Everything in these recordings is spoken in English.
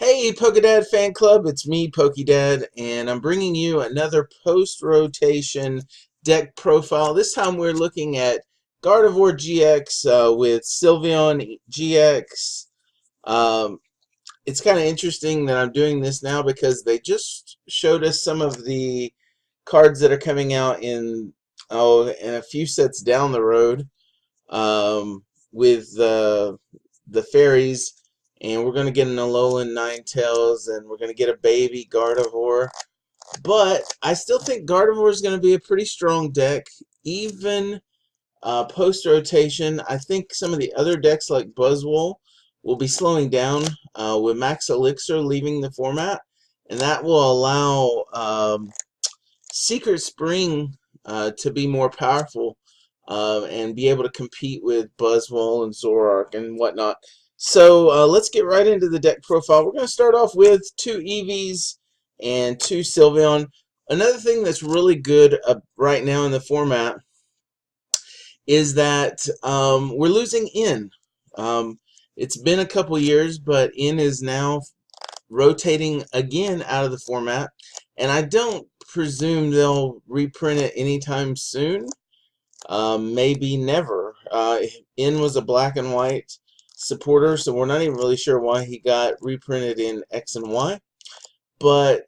Hey, Pokedad fan club, it's me, Pokedad, and I'm bringing you another post-rotation deck profile. This time we're looking at Gardevoir GX with Sylveon GX. Um, it's kind of interesting that I'm doing this now because they just showed us some of the cards that are coming out in a few sets down the road with the Fairies. And we're going to get an Alolan Ninetales, and we're going to get a baby Gardevoir. But I still think Gardevoir is going to be a pretty strong deck, even post-rotation. I think some of the other decks like Buzzwole will be slowing down with Max Elixir leaving the format, and that will allow Secret Spring to be more powerful and be able to compete with Buzzwole and Zoroark and whatnot. So let's get right into the deck profile. We're going to start off with 2 Eevees and 2 Sylveon. Another thing that's really good right now in the format is that we're losing In. It's been a couple years, but In is now rotating again out of the format, and I don't presume they'll reprint it anytime soon. Maybe never. In was a black and white supporter, so we're not even really sure why he got reprinted in X and Y. But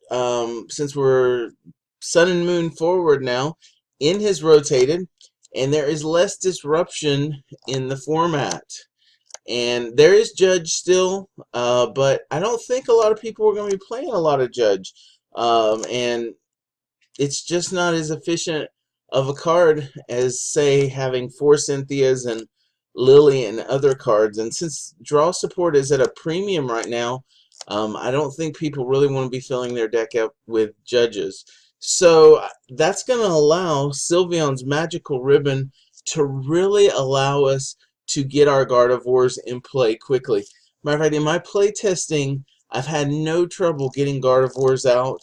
since we're Sun and Moon forward now, In has rotated, and there is less disruption in the format. And there is Judge still, but I don't think a lot of people are going to be playing a lot of Judge. And it's just not as efficient of a card as, say, having 4 Cynthias and Lily and other cards. And since draw support is at a premium right now, I don't think people really want to be filling their deck up with Judges. So that's going to allow Sylveon's Magical Ribbon to really allow us to get our Gardevoirs in play quickly. Matter of fact, in my play testing, I've had no trouble getting Gardevoirs out.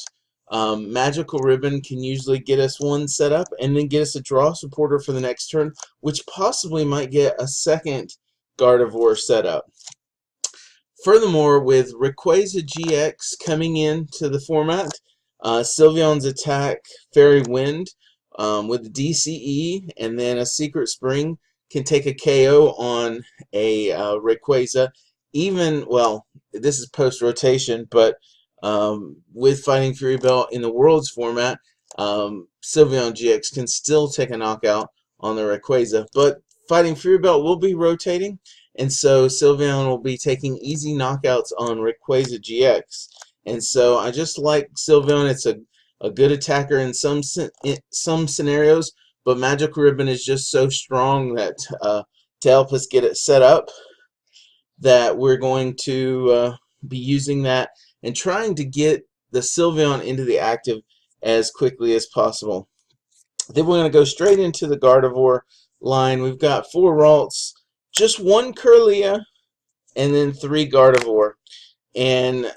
Magical Ribbon can usually get us one set up and then get us a draw supporter for the next turn, which possibly might get a second Gardevoir setup. Furthermore, with Rayquaza GX coming into the format, Sylveon's attack Fairy Wind with DCE and then a Secret Spring can take a KO on a Rayquaza. Even, well, this is post-rotation, but with Fighting Fury Belt in the Worlds format, Sylveon GX can still take a knockout on the Rayquaza. But Fighting Fury Belt will be rotating, and so Sylveon will be taking easy knockouts on Rayquaza GX. And so I just like Sylveon. It's a good attacker in some scenarios, but Magical Ribbon is just so strong that to help us get it set up, that we're going to be using that and trying to get the Sylveon into the active as quickly as possible. Then we're going to go straight into the Gardevoir line. We've got 4 Ralts, just 1 Kirlia, and then 3 Gardevoir. And,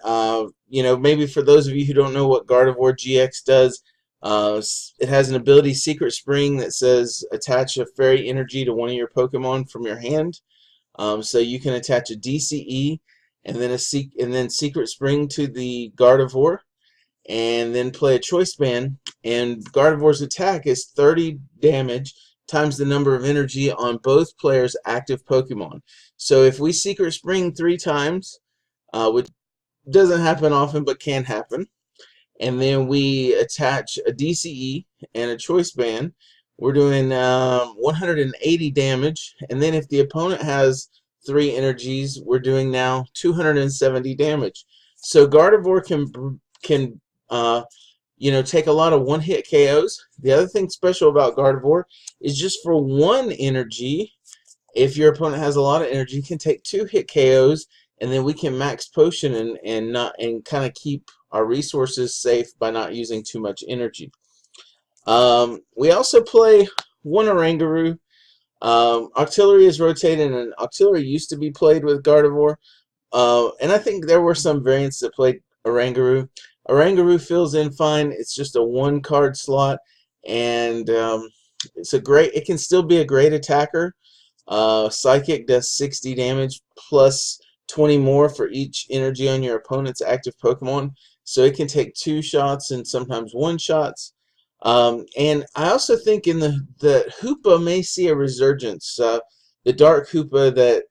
you know, maybe for those of you who don't know what Gardevoir GX does, it has an ability, Secret Spring, that says attach a fairy energy to one of your Pokemon from your hand. So you can attach a DCE and then Secret Spring to the Gardevoir, and then play a Choice Band. And Gardevoir's attack is 30 damage times the number of energy on both players' active Pokemon. So if we Secret Spring 3 times, which doesn't happen often but can happen, and then we attach a DCE and a Choice Band, we're doing 180 damage. And then if the opponent has 3 energies, we're doing now 270 damage. So Gardevoir can you know, take a lot of one-hit KOs. The other thing special about Gardevoir is just for 1 energy, if your opponent has a lot of energy, you can take 2-hit KOs, and then we can max potion and kind of keep our resources safe by not using too much energy. We also play 1 Oranguru. Octillery is rotated, and Octillery used to be played with Gardevoir. And I think there were some variants that played Oranguru. Oranguru fills in fine. It's just a 1-card slot, and it can still be a great attacker. Psychic does 60 damage plus 20 more for each energy on your opponent's active Pokemon. So it can take 2 shots and sometimes 1 shots. And I also think in the Hoopa may see a resurgence. The Dark Hoopa that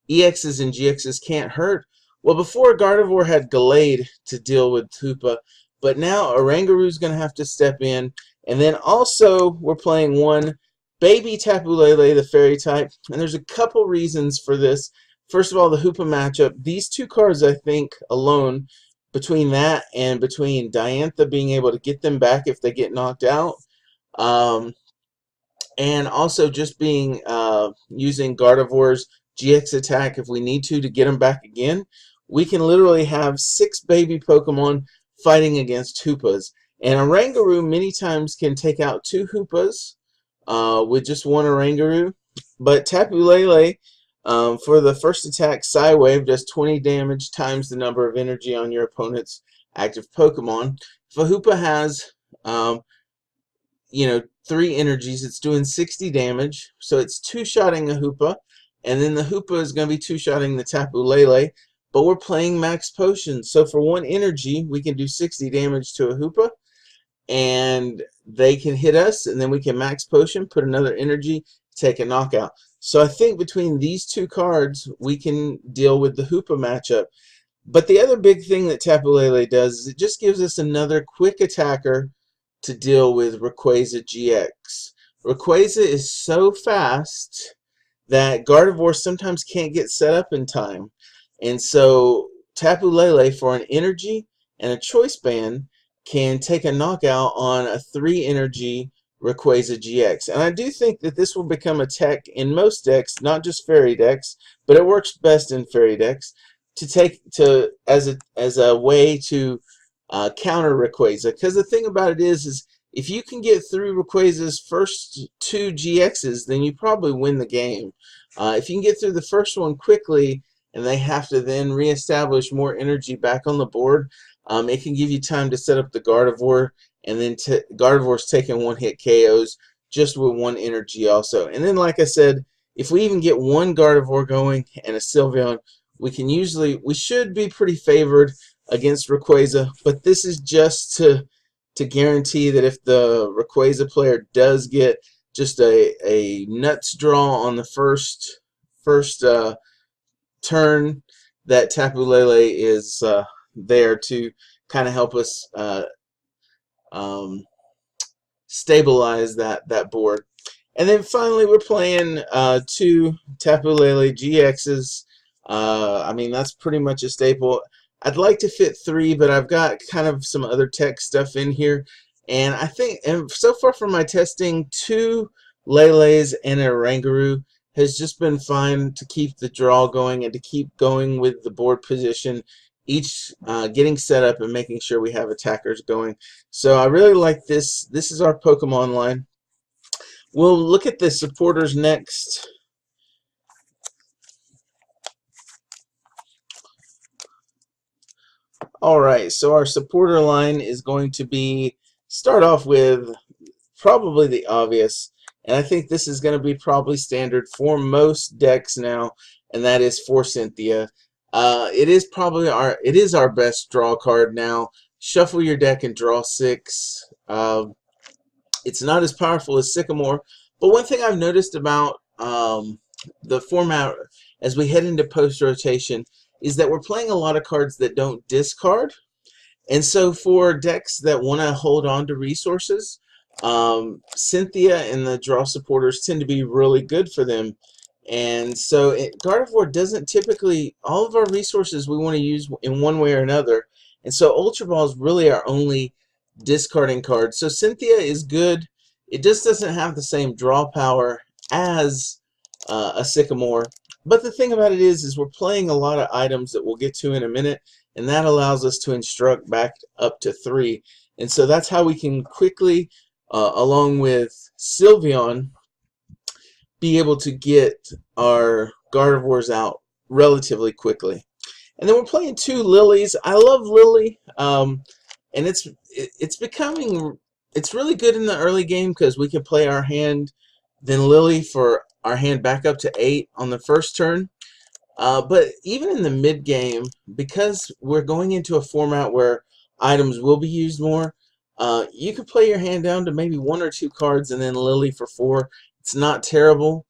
EXs and GXs can't hurt. Well, before Gardevoir had Gallade to deal with Hoopa, but now Oranguru going to have to step in. And then also we're playing one Baby Tapu Lele, the Fairy type. And there's a couple reasons for this. First of all, the Hoopa matchup. These two cards, I think, alone, between that and between Diantha being able to get them back if they get knocked out, and also just being using Gardevoir's GX attack if we need to get them back again, we can literally have 6 baby Pokemon fighting against Hoopas. And Oranguru many times can take out 2 Hoopas with just 1 Oranguru. But Tapu Lele, for the first attack, Psywave does 20 damage times the number of energy on your opponent's active Pokemon. If a Hoopa has 3 energies, it's doing 60 damage. So it's 2-shotting a Hoopa, and then the Hoopa is going to be 2-shotting the Tapu Lele. But we're playing max potions, so for 1 energy, we can do 60 damage to a Hoopa, and they can hit us, and then we can max potion, put another energy, take a knockout. So I think between these 2 cards, we can deal with the Hoopa matchup. But the other big thing that Tapu Lele does is it just gives us another quick attacker to deal with Rayquaza GX. Rayquaza is so fast that Gardevoir sometimes can't get set up in time. And so Tapu Lele, for an energy and a choice band, can take a knockout on a 3 energy Rayquaza GX. And I do think that this will become a tech in most decks, not just Fairy decks, but it works best in Fairy decks, as a way to counter Rayquaza. Because the thing about it is if you can get through Rayquaza's first 2 GXs, then you probably win the game. If you can get through the first one quickly, and they have to then reestablish more energy back on the board, it can give you time to set up the Gardevoir, and then Gardevoir's taking 1-hit KOs just with 1 energy also. And then, like I said, if we even get 1 Gardevoir going and a Sylveon, we should be pretty favored against Rayquaza, but this is just to guarantee that if the Rayquaza player does get just a nuts draw on the first turn, that Tapu Lele is there to kind of help us stabilize that board. And then finally, we're playing 2 Tapu Lele GXs. I mean, that's pretty much a staple. I'd like to fit 3, but I've got kind of some other tech stuff in here. And I think, and so far from my testing, 2 Leles and a Oranguru has just been fine to keep the draw going and to keep going with the board position, each getting set up and making sure we have attackers going. So I really like this. This is our Pokemon line. We'll look at the supporters next. Alright, so our supporter line is going to start off with probably the obvious, and I think this is going to be probably standard for most decks now, and that is for Cynthia. It is our best draw card now. Shuffle your deck and draw 6. It's not as powerful as Sycamore, but one thing I've noticed about the format as we head into post-rotation is that we're playing a lot of cards that don't discard. And so for decks that want to hold on to resources, Cynthia and the draw supporters tend to be really good for them. And so Gardevoir doesn't typically, all of our resources we want to use in one way or another. And so Ultra Ball is really our only discarding card. So Cynthia is good. It just doesn't have the same draw power as a Sycamore. But the thing about it is we're playing a lot of items that we'll get to in a minute, and that allows us to instruct back up to 3. And so that's how we can quickly, along with Sylveon, be able to get our Gardevoirs out relatively quickly. And then we're playing 2 Lilies. I love Lily, and it's really good in the early game because we can play our hand, then Lily for our hand back up to 8 on the first turn. But even in the mid game, because we're going into a format where items will be used more, you could play your hand down to maybe 1 or 2 cards and then Lily for 4. It's not terrible.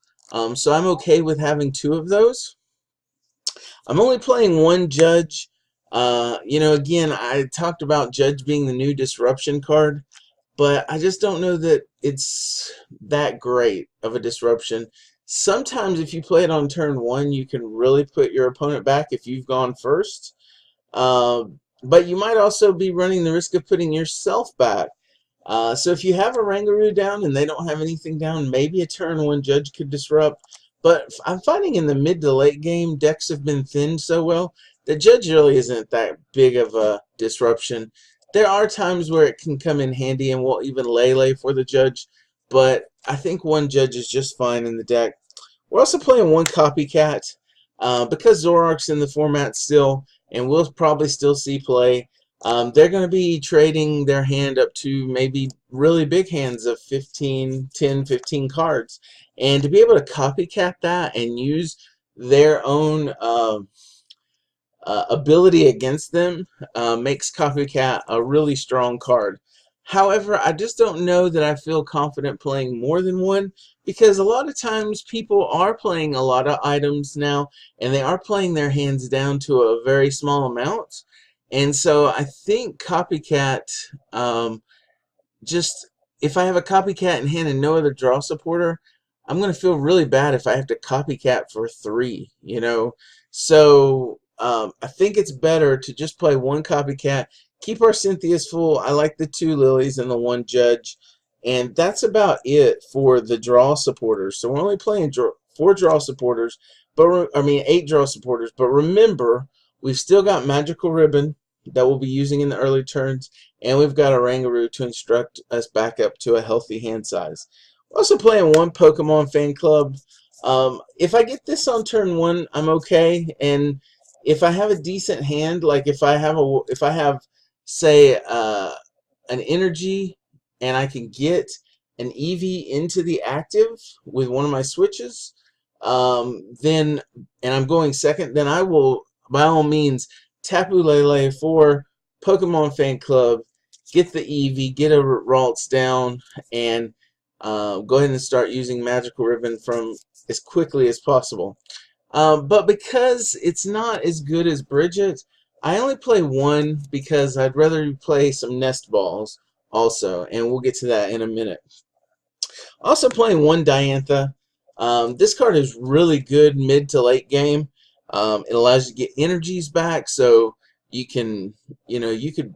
So I'm okay with having 2 of those. I'm only playing 1 Judge. Again, I talked about Judge being the new disruption card, but I just don't know that it's that great of a disruption. Sometimes if you play it on turn 1, you can really put your opponent back if you've gone first. But you might also be running the risk of putting yourself back. So if you have a Rangaroo down and they don't have anything down, maybe a turn 1 Judge could disrupt. But I'm finding in the mid to late game, decks have been thinned so well that Judge really isn't that big of a disruption. There are times where it can come in handy and we'll even lay for the Judge, but I think 1 Judge is just fine in the deck. We're also playing 1 Copycat because Zoroark's in the format still, and we'll probably still see play. They're going to be trading their hand up to maybe really big hands of 15, 10, 15 cards. And to be able to copycat that and use their own ability against them makes Copycat a really strong card. However, I just don't know that I feel confident playing more than 1, because a lot of times people are playing a lot of items now and they are playing their hands down to a very small amount. And so I think Copycat, just if I have a Copycat in hand and no other draw supporter, I'm going to feel really bad if I have to Copycat for 3, So I think it's better to just play 1 Copycat, keep our Cynthias full. I like the 2 Lilies and the 1 Judge, and that's about it for the draw supporters. So we're only playing 4 draw supporters, but 8 draw supporters. But remember, we've still got Magical Ribbon that we'll be using in the early turns, and we've got a Rangaroo to instruct us back up to a healthy hand size. We're also playing 1 Pokemon Fan Club. If I get this on turn 1, I'm okay, and if I have a decent hand, like if I have say an energy and I can get an EV into the active with one of my switches, then and I'm going second, then I will by all means Tapu Lele for Pokemon Fan Club, get the EV, get a Ralts down, and go ahead and start using Magical Ribbon from as quickly as possible. But because it's not as good as Bridget, I only play 1 because I'd rather play some Nest Balls also, and we'll get to that in a minute. Also playing 1 Diantha. This card is really good mid to late game. It allows you to get energies back, so you can, you could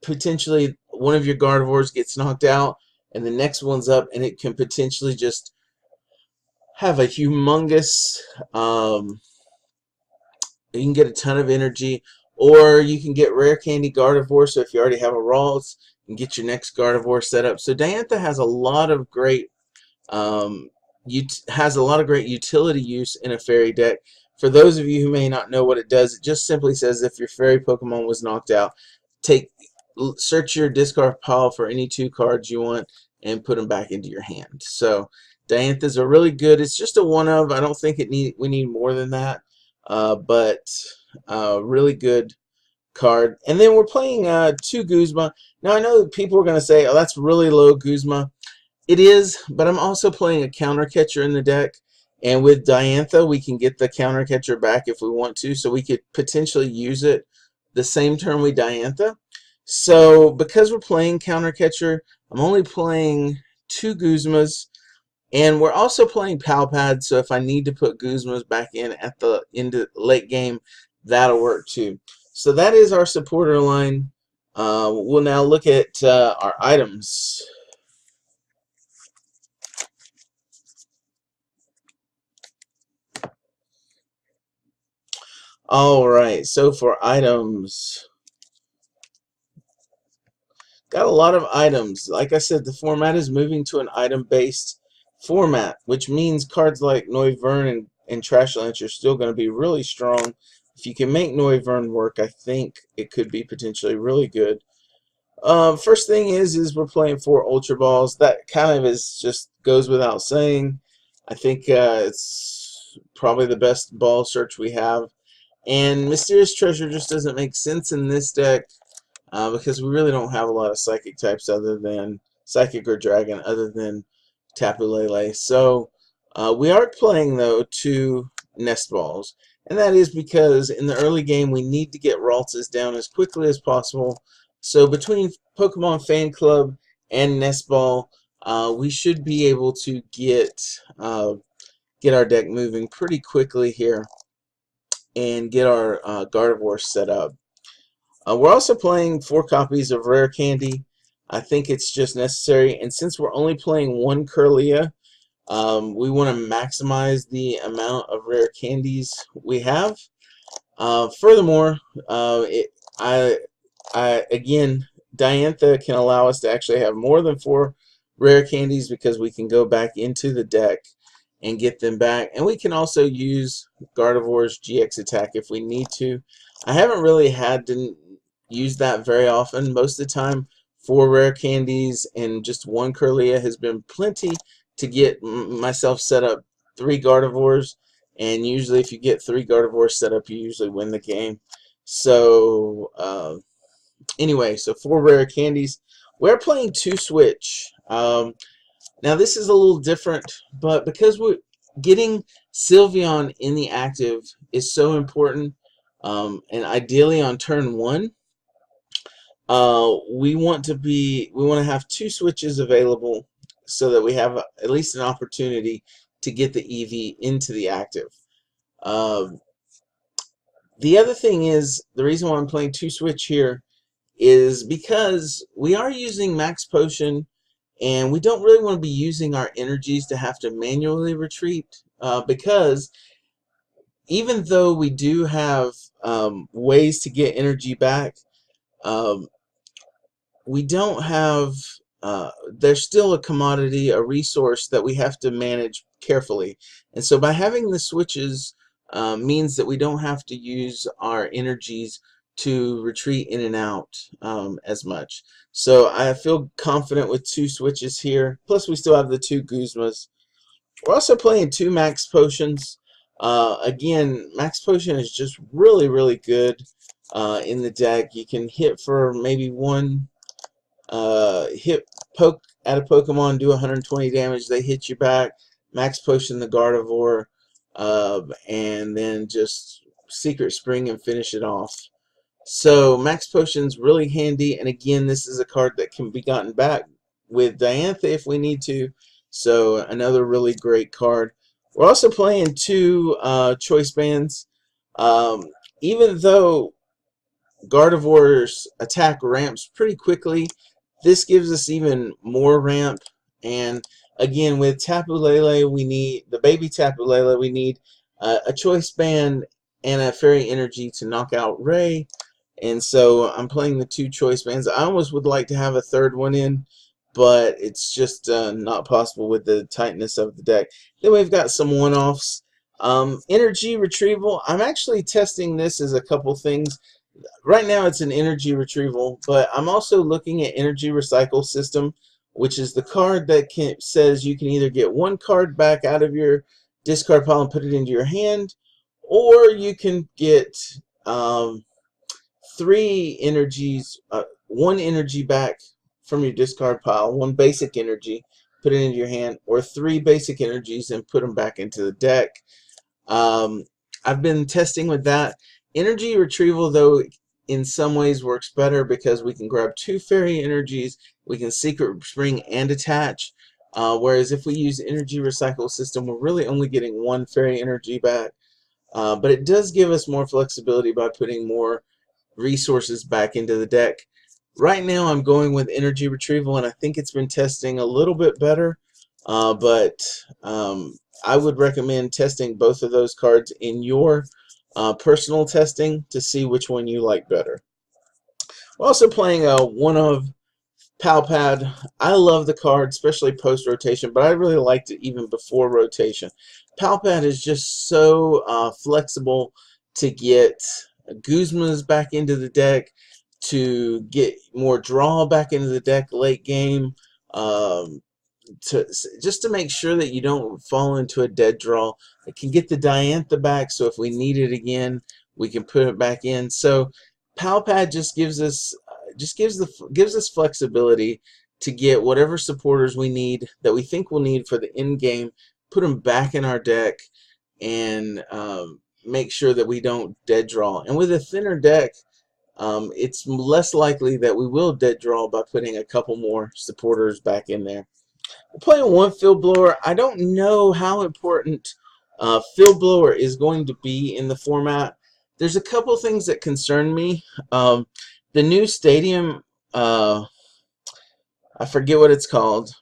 potentially, one of your Gardevoirs gets knocked out, and the next one's up, and it can potentially just have a humongous, you can get a ton of energy, or you can get Rare Candy Gardevoir, so if you already have a Ralts, you can get your next Gardevoir set up. So Diantha has a lot of great utility use in a fairy deck. For those of you who may not know what it does, it just simply says if your fairy Pokemon was knocked out, search your discard pile for any 2 cards you want and put them back into your hand. So Dianthas are really good. It's just a 1 of. I don't think we need more than that, but really good card. And then we're playing 2 Guzma. Now I know that people are going to say, oh, that's really low Guzma. It is, but I'm also playing a counter catcher in the deck, and with Diantha we can get the counter catcher back if we want to, so we could potentially use it the same turn we Diantha. So because we're playing counter catcher, I'm only playing 2 Guzmas, and we're also playing Palpad, so if I need to put Guzmas back in at the late game, that'll work too. So that is our supporter line. We'll now look at our items. Alright, so for items, got a lot of items. Like I said, the format is moving to an item-based format, which means cards like Noivern and Trash Lance are still going to be really strong. If you can make Noivern work, I think it could be potentially really good. First thing is we're playing 4 Ultra Balls. That kind of is just goes without saying. I think it's probably the best ball search we have. And Mysterious Treasure just doesn't make sense in this deck because we really don't have a lot of Psychic types other than Psychic or Dragon other than Tapu Lele. So we are playing, though, 2 Nest Balls. And that is because in the early game we need to get Ralts down as quickly as possible. So between Pokemon Fan Club and Nest Ball, we should be able to get our deck moving pretty quickly here and get our Gardevoir set up. We're also playing 4 copies of Rare Candy. I think it's just necessary, and since we're only playing 1 Curlia, we want to maximize the amount of rare candies we have. Furthermore, again, Diantha can allow us to actually have more than 4 rare candies because we can go back into the deck and get them back. And we can also use Gardevoir's GX attack if we need to. I haven't really had to use that very often. Most of the time, 4 rare candies and just 1 Curlia has been plenty to get myself set up 3 Gardevoirs. And usually if you get 3 Gardevoirs set up, you usually win the game. So anyway, so 4 rare candies. We're playing 2 Switch. Now this is a little different, but because we're getting Sylveon in the active is so important, and ideally on turn 1, we want to have 2 switches available so that we have at least an opportunity to get the EV into the active. The other thing is, the reason why I'm playing 2 switch here is because we are using Max Potion, and we don't really want to be using our energies to have to manually retreat, because even though we do have ways to get energy back, we don't have, there's still a commodity, a resource that we have to manage carefully. And so by having the switches means that we don't have to use our energies to retreat in and out as much. So I feel confident with 2 switches here. Plus we still have the 2 Guzmas. We're also playing 2 Max Potions. Again, Max Potion is just really, really good in the deck. You can hit for maybe 1 poke at a Pokemon, do 120 damage, they hit you back, Max Potion the Gardevoir, and then just Secret Spring and finish it off. So Max Potion's really handy, and again, this is a card that can be gotten back with Diantha if we need to. So another really great card. We're also playing 2 Choice Bands. Even though Gardevoir's attack ramps pretty quickly, this gives us even more ramp. And again, with Tapu Lele, we need the baby Tapu Lele. We need a Choice Band and a Fairy Energy to knock out Ray. And so I'm playing the 2 Choice Bands. I almost would like to have a third one in, but it's just not possible with the tightness of the deck. Then we've got some one-offs. Energy Retrieval. I'm actually testing this as a couple things. Right now it's an energy retrieval, but I'm also looking at energy recycle system, which is the card that says you can either get 1 card back out of your discard pile and put it into your hand, or you can get 3 energies, 1 energy back from your discard pile, 1 basic energy, put it into your hand, or 3 basic energies and put them back into the deck. I've been testing with that. Energy retrieval, though, in some ways works better because we can grab 2 fairy energies, we can secret spring and attach, whereas if we use energy recycle system, we're really only getting 1 fairy energy back. But it does give us more flexibility by putting more resources back into the deck. Right now I'm going with energy retrieval, and I think it's been testing a little bit better, but I would recommend testing both of those cards in your personal testing to see which one you like better. We're also playing one of Palpad. I love the card, especially post-rotation, but I really liked it even before rotation. Palpad is just so flexible to get Guzmas back into the deck, to get more draw back into the deck late game. just to make sure that you don't fall into a dead draw. It can get the Diantha back, so if we need it again, we can put it back in. So Pal Pad just gives us gives us flexibility to get whatever supporters we need that we think we'll need for the end game, put them back in our deck, and make sure that we don't dead draw. And with a thinner deck, it's less likely that we will dead draw by putting a couple more supporters back in there. We're playing one field blower. I don't know how important field blower is going to be in the format. There's a couple things that concern me. The new stadium, I forget what it's called,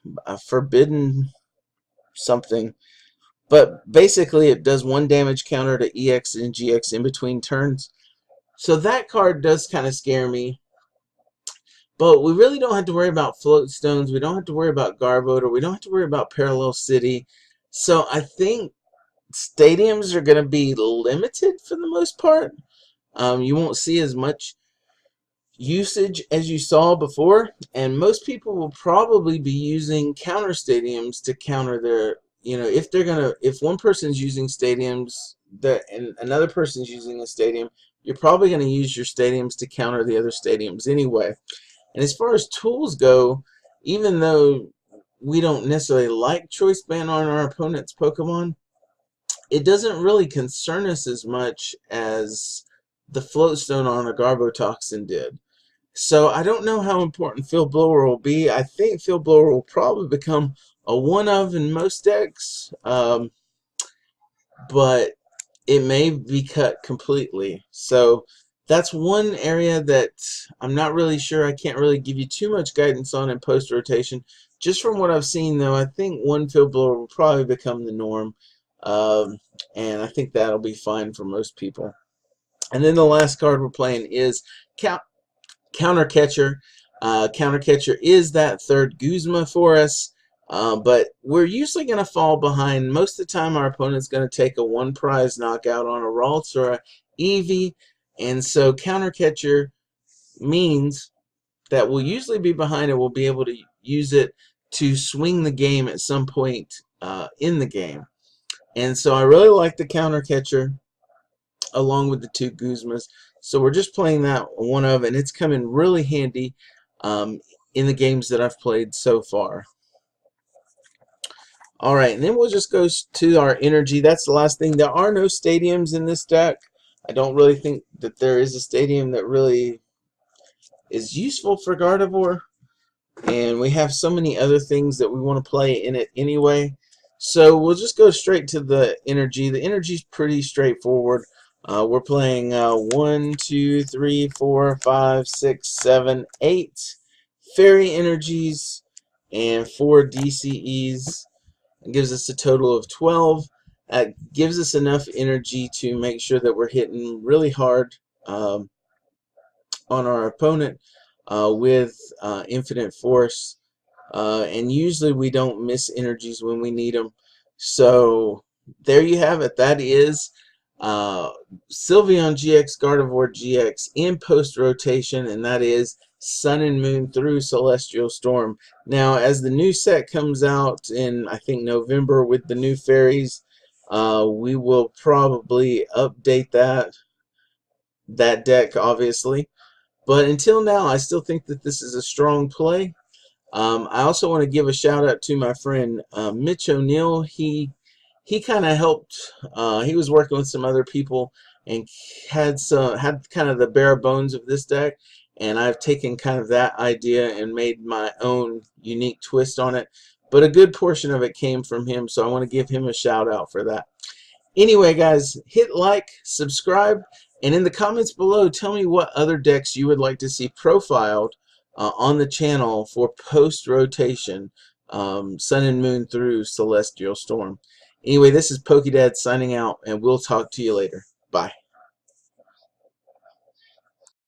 Forbidden something. But basically it does 1 damage counter to EX and GX in between turns. So that card does kind of scare me. But we really don't have to worry about float stones. We don't have to worry about Garbodor. We don't have to worry about Parallel City. So I think stadiums are going to be limited for the most part. You won't see as much usage as you saw before. And most people will probably be using counter stadiums to counter their, if one person's using stadiums and another person's using a stadium, you're probably going to use your stadiums to counter the other stadiums anyway. And as far as tools go, even though we don't necessarily like Choice Band on our opponent's Pokemon, it doesn't really concern us as much as the Float Stone on a Garbotoxin did. So I don't know how important Field Blower will be. I think Field Blower will probably become a one-of in most decks, but it may be cut completely. So that's one area that I'm not really sure. I can't really give you too much guidance on in post-rotation. Just from what I've seen, though, I think one field blower will probably become the norm. And I think that'll be fine for most people. And then the last card we're playing is Counter Catcher. Counter Catcher is that third Guzma for us. But we're usually going to fall behind. Most of the time our opponent's going to take a one prize knockout on a Ralts or a Eevee. And so Counter Catcher means that we'll usually be behind and we'll be able to use it to swing the game at some point in the game. And so I really like the Counter Catcher along with the two Guzmas. So we're just playing that one of, and it's come in really handy in the games that I've played so far. Alright, and then we'll just go to our energy. That's the last thing. There are no stadiums in this deck. I don't really think that there is a stadium that really is useful for Gardevoir. And we have so many other things that we want to play in it anyway. So we'll just go straight to the energy. The energy is pretty straightforward. We're playing 1, 2, 3, 4, 5, 6, 7, 8 Fairy Energies and 4 DCEs. It gives us a total of 12. That gives us enough energy to make sure that we're hitting really hard on our opponent with Infinite Force. And usually we don't miss energies when we need them. So there you have it. That is Sylveon GX Gardevoir GX in post-rotation, and that is Sun and Moon through Celestial Storm. Now, as the new set comes out in, I think, November with the new Fairies, we will probably update that deck, obviously. But until now, I still think that this is a strong play. I also want to give a shout out to my friend Mitch O'Neill. He kind of helped. He was working with some other people and had kind of the bare bones of this deck, and I've taken kind of that idea and made my own unique twist on it. But a good portion of it came from him, so I want to give him a shout out for that. Anyway, guys, hit like, subscribe, and in the comments below, tell me what other decks you would like to see profiled on the channel for post-rotation, Sun and Moon through Celestial Storm. Anyway, this is Pokedad signing out, and we'll talk to you later. Bye.